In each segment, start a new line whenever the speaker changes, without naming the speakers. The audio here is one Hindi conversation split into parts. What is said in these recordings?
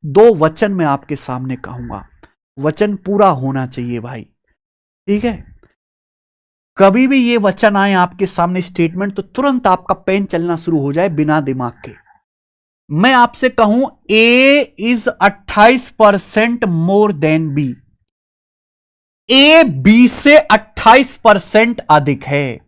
दो वचन मैं आपके सामने कहूंगा, वचन पूरा होना चाहिए भाई, ठीक है। कभी भी ये वचन आए आपके सामने स्टेटमेंट, तो तुरंत आपका पेन चलना शुरू हो जाए बिना दिमाग के। मैं आपसे कहूं A is 28% more than B, A B से 28% अधिक है।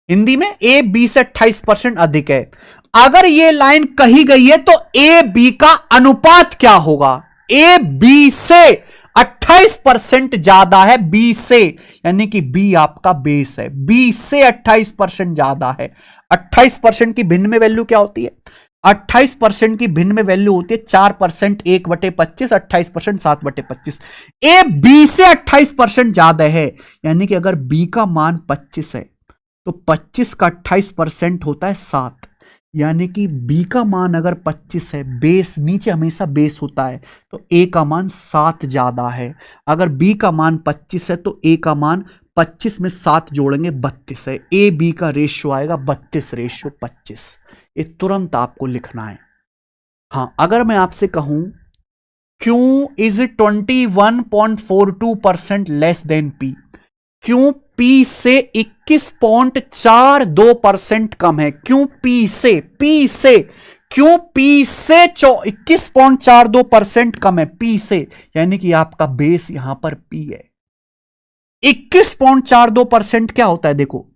हिंदी में ए बी से 28% अधिक है। अगर ये लाइन कही गई है तो ए बी का अनुपात क्या होगा? ए बी से 28% ज्यादा है बी से, यानी कि बी आपका बेस है, बी से 28% ज्यादा है। 28% की भिन्न में वैल्यू क्या होती है? 28% की भिन्न में वैल्यू होती है 4% 1/25, 28% 7/25। ए बी से 28% ज्यादा है, यानी कि अगर बी का मान 25 है तो 25 का 28% होता है 7, यानी कि बी का मान अगर 25 है, बेस नीचे हमेशा बेस होता है, तो ए का मान 7 ज्यादा है। अगर बी का मान 25 है तो ए का मान 25 में 7 जोड़ेंगे 32 है। ए बी का रेशियो आएगा 32:25। ये तुरंत आपको लिखना है। हां, अगर मैं आपसे कहूं क्यों इज 21.42% लेस देन पी, क्यों पी से 21.42% कम है, क्यों पी से क्यों पी से 21.42% कम है, पी से, यानी कि आपका बेस यहां पर पी है। 21.42% क्या होता है? देखो,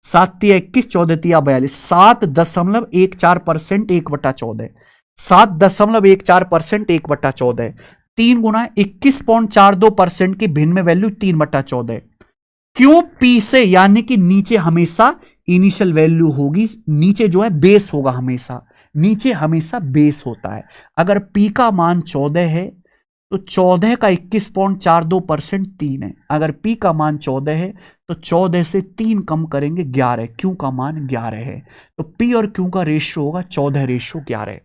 7 × 21, 14 × 42, 7.14% 1/14, 7.14% 1/14, 3 गुना 21.42% की भिन्न में वैल्यू 3/14। क्यों पी से, यानी कि नीचे हमेशा इनिशियल वैल्यू होगी, नीचे जो है बेस होगा, हमेशा नीचे हमेशा बेस होता है। अगर पी का मान 14 है तो 14 का 21.42% 3 है। अगर पी का मान 14 है तो 14 से 3 कम करेंगे 11, क्यू का मान 11 है। तो पी और क्यू का रेशियो होगा 14:11।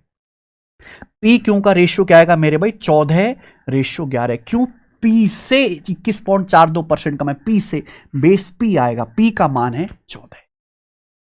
पी क्यू का रेशियो क्या आएगा मेरे भाई? 14:11। क्यों? पी से 21.42% कम है, पी से बेस पी आएगा, पी का मान है 14।